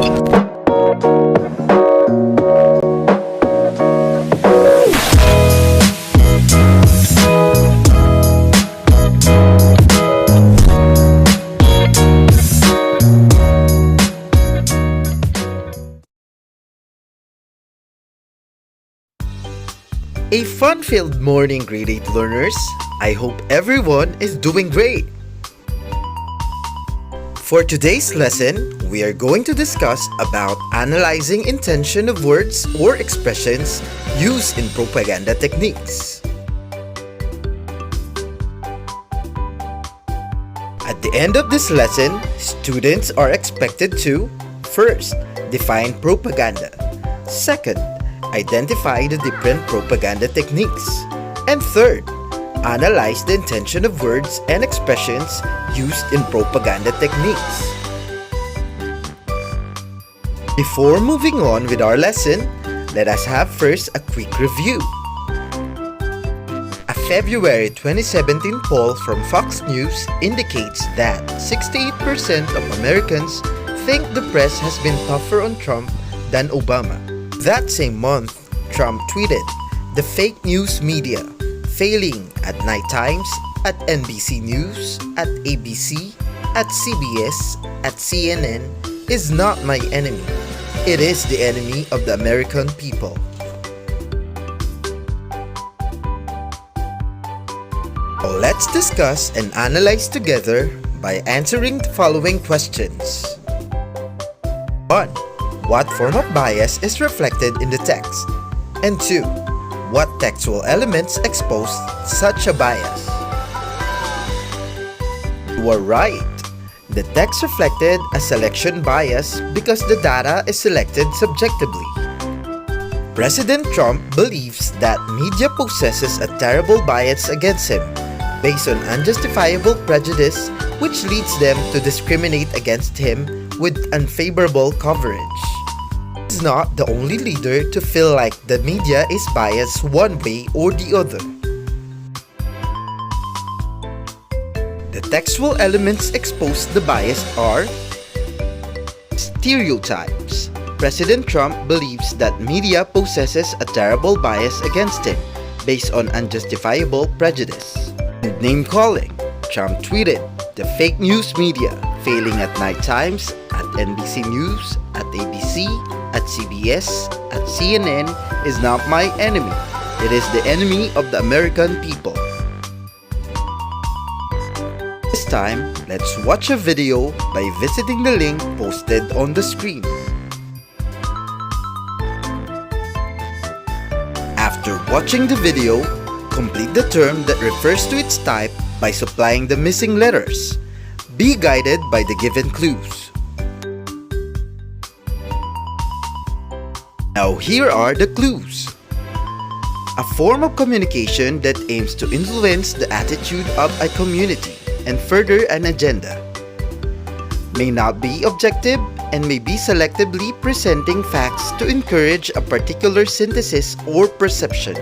A fun-filled morning, grade 8 learners. I hope everyone is doing great. For today's lesson, we are going to discuss about analyzing intention of words or expressions used in propaganda techniques. At the end of this lesson, students are expected to first, define propaganda. Second, identify the different propaganda techniques. And third, analyze the intention of words and expressions used in propaganda techniques. Before moving on with our lesson, let us have first a quick review. A February 2017 poll from Fox News indicates that 68% of Americans think the press has been tougher on Trump than Obama. That same month, Trump tweeted, "The fake news media, failing at Night Times, at NBC News, at ABC, at CBS, at CNN, is not my enemy. It is the enemy of the American people." Now let's discuss and analyze together by answering the following questions. 1. What form of bias is reflected in the text? And 2. What textual elements expose such a bias? You are right. The text reflected a selection bias because the data is selected subjectively. President Trump believes that media possesses a terrible bias against him based on unjustifiable prejudice, which leads them to discriminate against him with unfavorable coverage. He is not the only leader to feel like the media is biased one way or the other. The textual elements exposed the bias are stereotypes. President Trump believes that media possesses a terrible bias against him based on unjustifiable prejudice. And name-calling. Trump tweeted, "The fake news media, failing at Night Times, at NBC News, at ABC, at CBS, at CNN, is not my enemy. It is the enemy of the American people." This time, let's watch a video by visiting the link posted on the screen. After watching the video, complete the term that refers to its type by supplying the missing letters. Be guided by the given clues. Now here are the clues. A form of communication that aims to influence the attitude of a community and further an agenda. May not be objective and may be selectively presenting facts to encourage a particular synthesis or perception.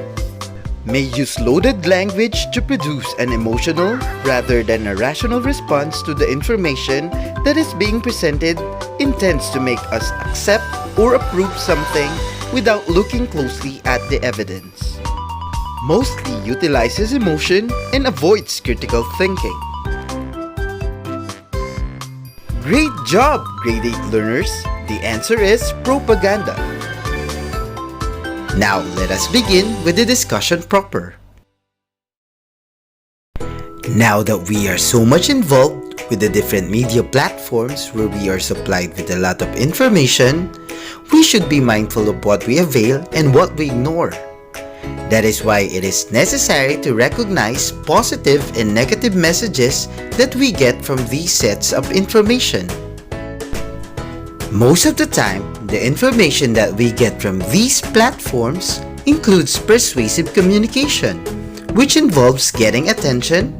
May use loaded language to produce an emotional rather than a rational response to the information that is being presented, intends to make us accept or approve something without looking closely at the evidence. Mostly utilizes emotion and avoids critical thinking. Great job, grade 8 learners! The answer is propaganda. Now let us begin with the discussion proper. Now that we are so much involved with the different media platforms where we are supplied with a lot of information, we should be mindful of what we avail and what we ignore. That is why it is necessary to recognize positive and negative messages that we get from these sets of information. Most of the time, the information that we get from these platforms includes persuasive communication, which involves getting attention,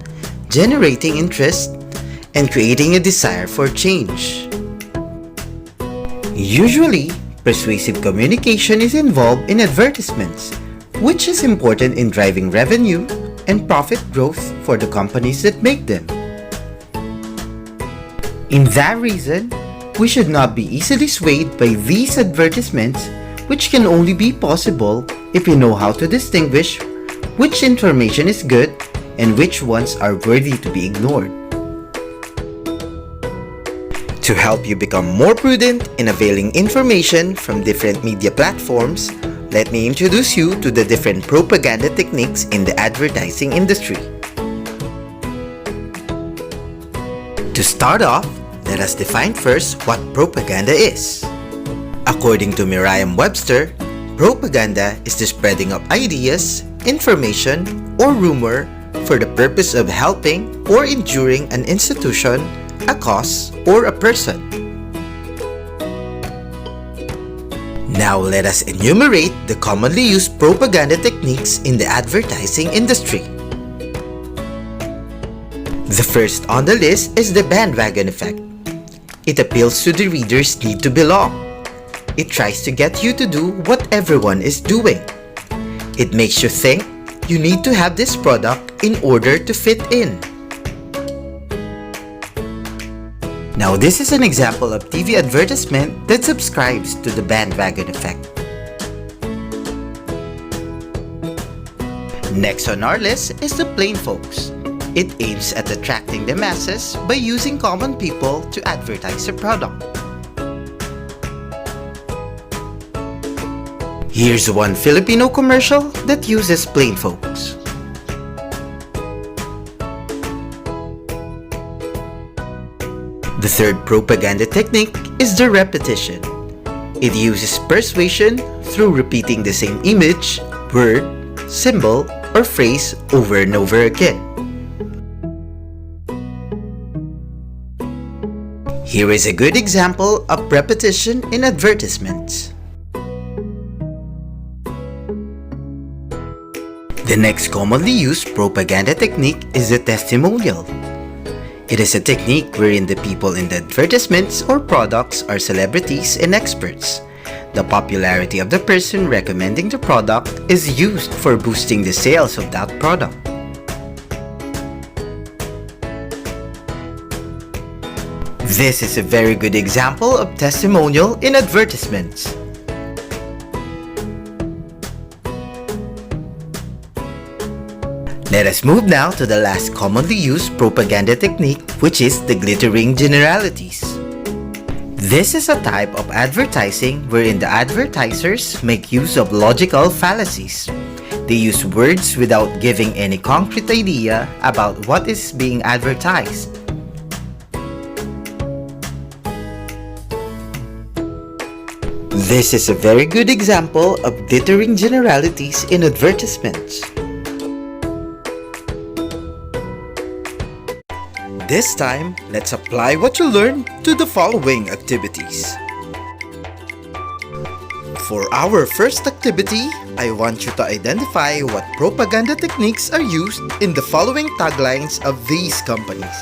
generating interest, and creating a desire for change. Usually, persuasive communication is involved in advertisements, which is important in driving revenue and profit growth for the companies that make them. In that reason, We should not be easily swayed by these advertisements, which can only be possible if we know how to distinguish which information is good and which ones are worthy to be ignored. To help you become more prudent in availing information from different media platforms, let me introduce you to the different propaganda techniques in the advertising industry. To start off, let us define first what propaganda is. According to Merriam-Webster, propaganda is the spreading of ideas, information, or rumor for the purpose of helping or enduring an institution, a cause, or a person. Now let us enumerate the commonly used propaganda techniques in the advertising industry. The first on the list is the bandwagon effect. It appeals to the reader's need to belong. It tries to get you to do what everyone is doing. It makes you think you need to have this product in order to fit in. Now this is an example of TV advertisement that subscribes to the bandwagon effect. Next on our list is the plain folks. It aims at attracting the masses by using common people to advertise a product. Here's one Filipino commercial that uses plain folks. The third propaganda technique is the repetition. It uses persuasion through repeating the same image, word, symbol, or phrase over and over again. Here is a good example of repetition in advertisements. The next commonly used propaganda technique is the testimonial. It is a technique wherein the people in the advertisements or products are celebrities and experts. The popularity of the person recommending the product is used for boosting the sales of that product. This is a very good example of testimonial in advertisements. Let us move now to the last commonly used propaganda technique, which is the glittering generalities. This is a type of advertising wherein the advertisers make use of logical fallacies. They use words without giving any concrete idea about what is being advertised. This is a very good example of glittering generalities in advertisements. This time, let's apply what you learned to the following activities. For our first activity, I want you to identify what propaganda techniques are used in the following taglines of these companies.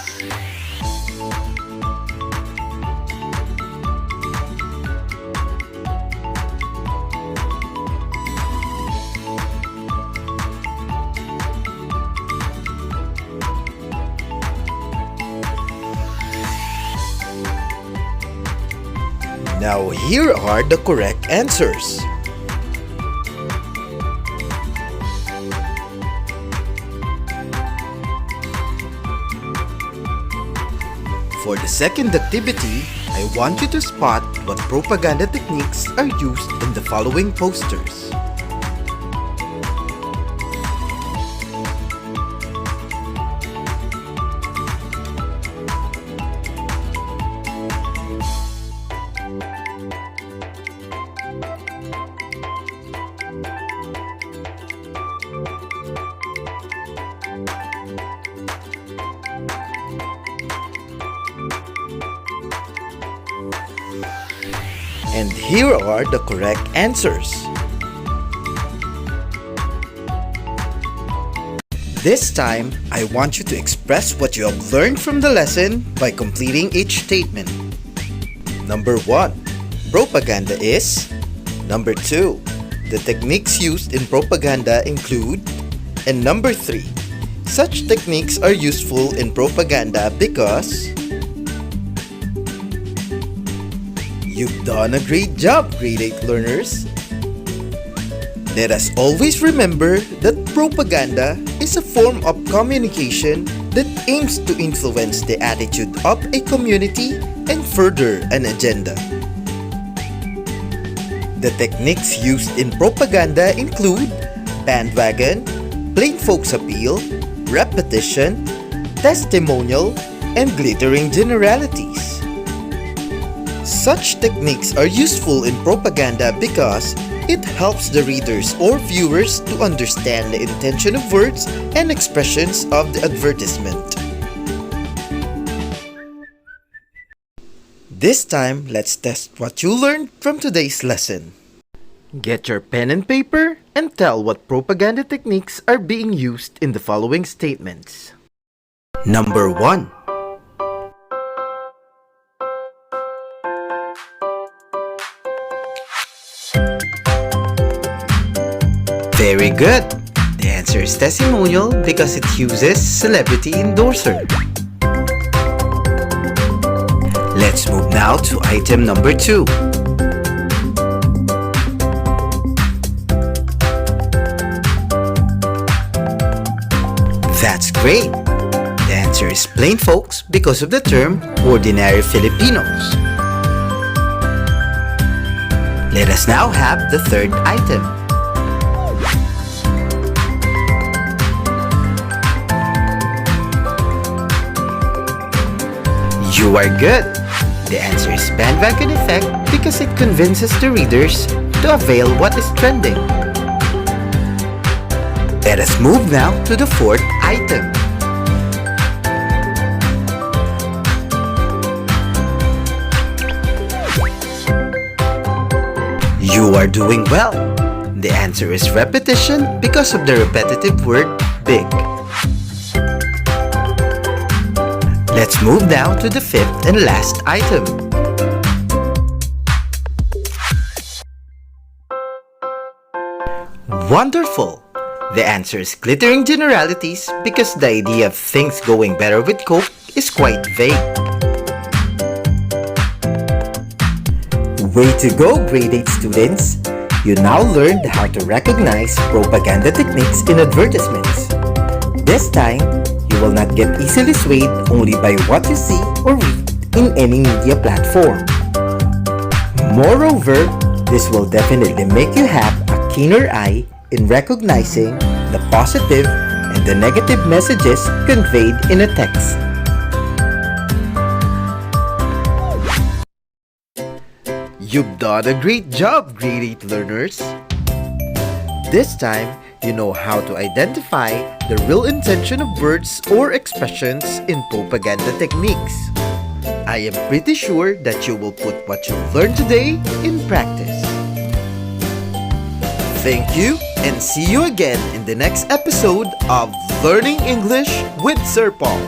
Now here are the correct answers. For the second activity, I want you to spot what propaganda techniques are used in the following posters. And here are the correct answers. This time, I want you to express what you have learned from the lesson by completing each statement. Number 1. Propaganda is. Number 2. The techniques used in propaganda include. And number 3. Such techniques are useful in propaganda because. You've done a great job, grade 8 learners. Let us always remember that propaganda is a form of communication that aims to influence the attitude of a community and further an agenda. The techniques used in propaganda include bandwagon, plain folks appeal, repetition, testimonial, and glittering generalities. Such techniques are useful in propaganda because it helps the readers or viewers to understand the intention of words and expressions of the advertisement. This time, let's test what you learned from today's lesson. Get your pen and paper and tell what propaganda techniques are being used in the following statements. Number 1. Very good! The answer is testimonial because it uses celebrity endorser. Let's move now to item number 2. That's great! The answer is plain folks because of the term ordinary Filipinos. Let us now have the third item. You are good! The answer is bandwagon effect because it convinces the readers to avail what is trending. Let us move now to the fourth item. You are doing well! The answer is repetition because of the repetitive word big. Let's move now to the fifth and last item. Wonderful! The answer is glittering generalities because the idea of things going better with Coke is quite vague. Way to go, grade 8 students! You now learned how to recognize propaganda techniques in advertisements. This time, you will not get easily swayed only by what you see or read in any media platform. Moreover, this will definitely make you have a keener eye in recognizing the positive and the negative messages conveyed in a text. You've done a great job, grade 8 learners! This time, you know how to identify the real intention of words or expressions in propaganda techniques. I am pretty sure that you will put what you learned today in practice. Thank you and see you again in the next episode of Learning English with Sir Paul.